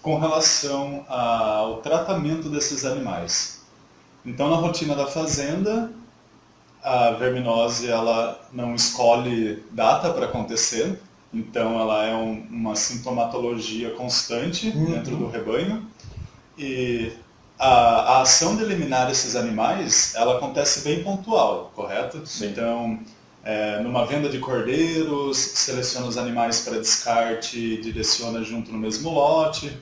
com relação ao tratamento desses animais. Então, na rotina da fazenda, a verminose ela não escolhe data para acontecer, então ela é uma sintomatologia constante dentro do rebanho. E a ação de eliminar esses animais, ela acontece bem pontual, correto? Sim. Então, numa venda de cordeiros, seleciona os animais para descarte e direciona junto no mesmo lote.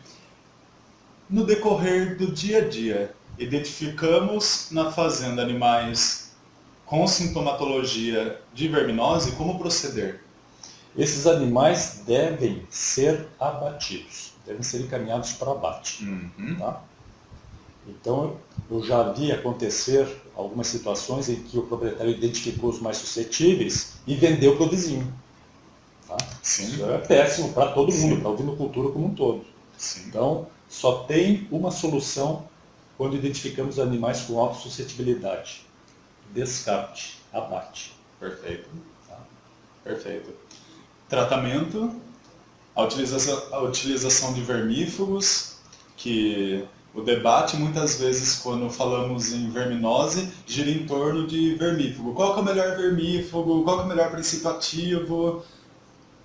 No decorrer do dia a dia, identificamos na fazenda animais com sintomatologia de verminose, como proceder? Esses animais devem ser abatidos, devem ser encaminhados para abate. Tá? Então, eu já vi acontecer algumas situações em que o proprietário identificou os mais suscetíveis e vendeu para o vizinho. Tá? Sim. Isso é péssimo para todo mundo, para a ovinocultura como um todo. Sim. Então, só tem uma solução quando identificamos animais com alta suscetibilidade. Descarte, abate. Perfeito. Tá. Perfeito. Tratamento, a utilização de vermífugos, que o debate muitas vezes quando falamos em verminose gira em torno de vermífugo. Qual que é o melhor vermífugo? Qual que é o melhor princípio ativo?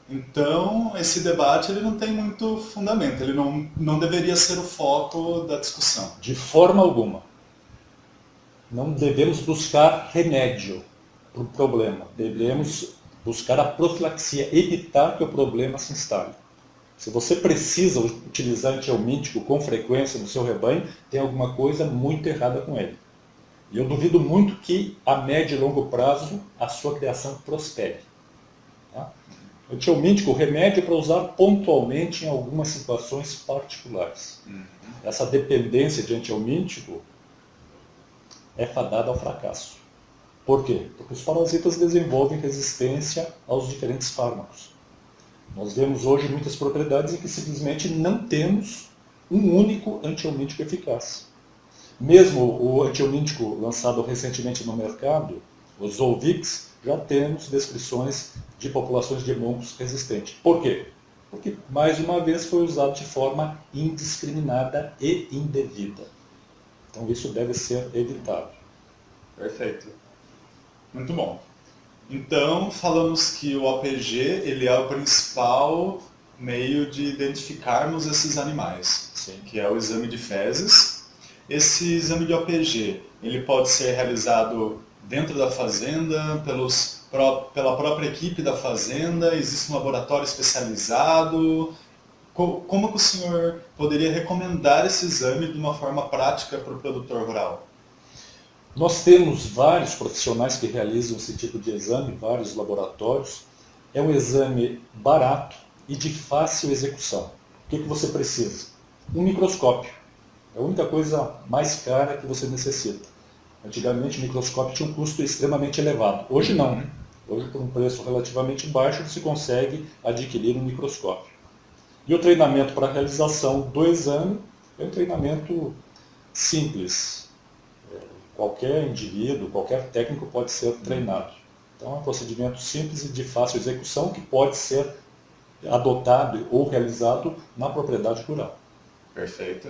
Então, esse debate ele não tem muito fundamento, ele não deveria ser o foco da discussão. De forma alguma. Não devemos buscar remédio para o problema. Devemos buscar a profilaxia, evitar que o problema se instale. Se você precisa utilizar antihelmíntico com frequência no seu rebanho, tem alguma coisa muito errada com ele. E eu duvido muito que a médio e longo prazo a sua criação prospere. Tá? Antihelmíntico, o remédio é para usar pontualmente em algumas situações particulares. Essa dependência de antihelmíntico é fadada ao fracasso. Por quê? Porque os parasitas desenvolvem resistência aos diferentes fármacos. Nós vemos hoje muitas propriedades em que simplesmente não temos um único antihelmíntico eficaz. Mesmo o antihelmíntico lançado recentemente no mercado, o Zolvix, já temos descrições de populações de hemongos resistentes. Por quê? Porque, mais uma vez, foi usado de forma indiscriminada e indevida. Então isso deve ser evitado. Perfeito. Muito bom. Então, falamos que o OPG ele é o principal meio de identificarmos esses animais, Sim. que é o exame de fezes. Esse exame de OPG ele pode ser realizado dentro da fazenda, pela própria equipe da fazenda, existe um laboratório especializado. Como que o senhor poderia recomendar esse exame de uma forma prática para o produtor rural? Nós temos vários profissionais que realizam esse tipo de exame, vários laboratórios. É um exame barato e de fácil execução. O que você precisa? Um microscópio. É a única coisa mais cara que você necessita. Antigamente o microscópio tinha um custo extremamente elevado. Hoje não. Hoje, por um preço relativamente baixo, você consegue adquirir um microscópio. E o treinamento para a realização do exame é um treinamento simples. Qualquer indivíduo, qualquer técnico pode ser treinado. Então é um procedimento simples e de fácil execução que pode ser adotado ou realizado na propriedade rural. Perfeito.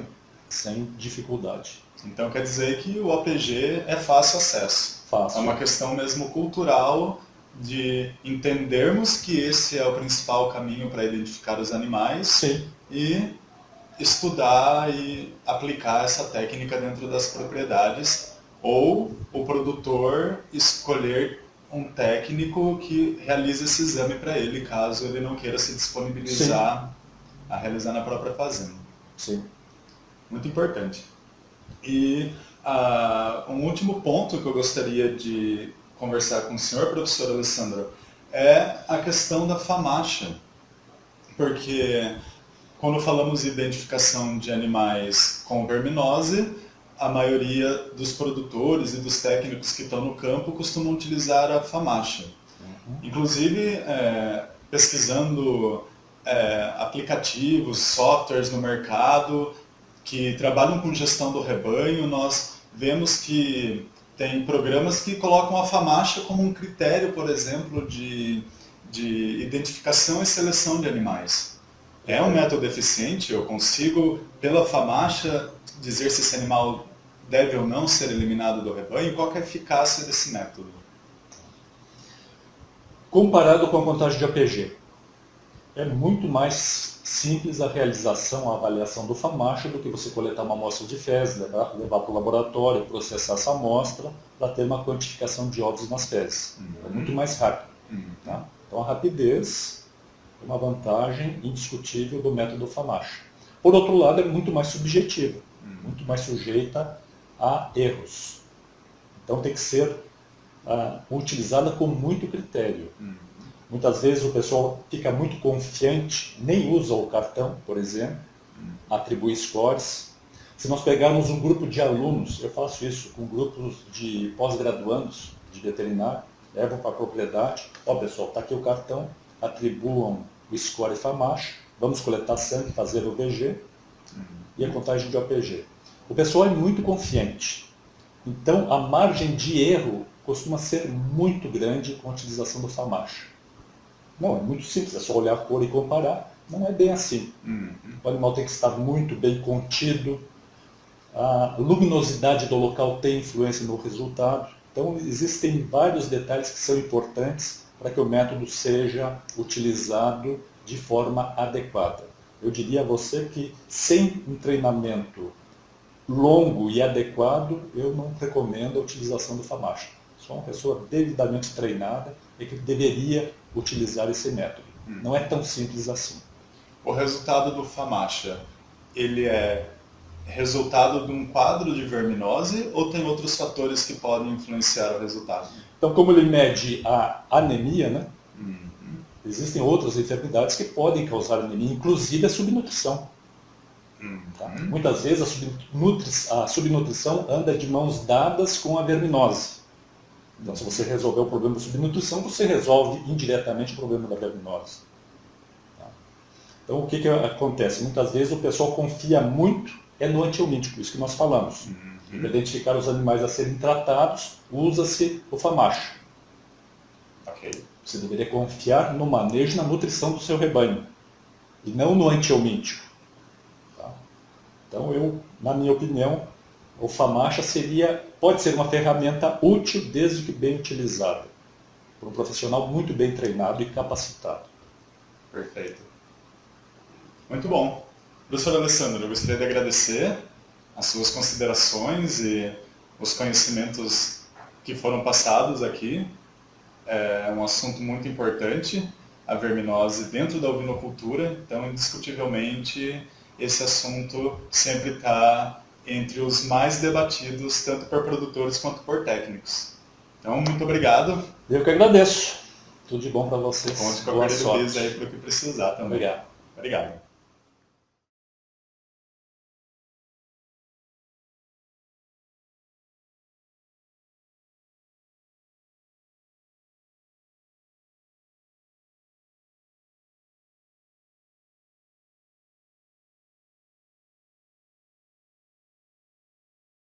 Sem dificuldade. Então quer dizer que o OPG é fácil acesso. Fácil. É uma questão mesmo cultural de entendermos que esse é o principal caminho para identificar os animais. Sim. E estudar e aplicar essa técnica dentro das propriedades, ou o produtor escolher um técnico que realize esse exame para ele, caso ele não queira se disponibilizar a realizar na própria fazenda. Sim. Muito importante. E um último ponto que eu gostaria de conversar com o senhor, professor Alessandro, é a questão da FAMACHA, porque quando falamos de identificação de animais com verminose, a maioria dos produtores e dos técnicos que estão no campo costumam utilizar a FAMACHA. Inclusive, pesquisando aplicativos, softwares no mercado que trabalham com gestão do rebanho, nós vemos que tem programas que colocam a FAMACHA como um critério, por exemplo, de identificação e seleção de animais. É um método eficiente? Eu consigo, pela FAMACHA, dizer se esse animal deve ou não ser eliminado do rebanho? Qual que é a eficácia desse método? Comparado com a contagem de APG, é muito mais simples a realização, a avaliação do FAMACHA do que você coletar uma amostra de fezes, levar para o laboratório, processar essa amostra para ter uma quantificação de óvulos nas fezes. É muito mais rápido. Tá? Então a rapidez é uma vantagem indiscutível do método FAMACHA. Por outro lado, é muito mais subjetiva, muito mais sujeita a erros. Então tem que ser utilizada com muito critério. Muitas vezes o pessoal fica muito confiante, nem usa o cartão, por exemplo, atribui scores. Se nós pegarmos um grupo de alunos, eu faço isso com grupos de pós-graduandos de veterinário, levam para a propriedade, pessoal, está aqui o cartão, atribuam o score FAMACHA, vamos coletar sangue, fazer o VG e a contagem de OPG. O pessoal é muito confiante, então a margem de erro costuma ser muito grande com a utilização do FAMACHA. Não, é muito simples, é só olhar a cor e comparar. Não é bem assim. O animal tem que estar muito bem contido, a luminosidade do local tem influência no resultado. Então existem vários detalhes que são importantes para que o método seja utilizado de forma adequada. Eu diria a você que sem um treinamento longo e adequado, eu não recomendo a utilização do FAMACHA. Só uma pessoa devidamente treinada é que deveria utilizar esse método. Não é tão simples assim. O resultado do FAMACHA, ele é resultado de um quadro de verminose ou tem outros fatores que podem influenciar o resultado? Então, como ele mede a anemia, né? Existem outras enfermidades que podem causar anemia, inclusive a subnutrição. Tá? Muitas vezes a subnutrição anda de mãos dadas com a verminose. Então, se você resolver o problema da subnutrição, você resolve indiretamente o problema da verminose. Tá? Então, o que acontece? Muitas vezes o pessoal confia muito no antihelmíntico, isso que nós falamos. Para identificar os animais a serem tratados, usa-se o FAMACHA. Ok. Você deveria confiar no manejo e na nutrição do seu rebanho, e não no antihelmíntico. Tá? Então, na minha opinião, o FAMACHA pode ser uma ferramenta útil desde que bem utilizada, por um profissional muito bem treinado e capacitado. Perfeito. Muito bom. Professor Alessandro, eu gostaria de agradecer as suas considerações e os conhecimentos que foram passados aqui. É um assunto muito importante, a verminose dentro da ovinocultura, então indiscutivelmente esse assunto sempre está entre os mais debatidos, tanto por produtores quanto por técnicos. Então, muito obrigado. Eu que agradeço. Tudo de bom para vocês. Conte com a Cordeiro Biz aí para o que precisar também. Obrigado. Obrigado.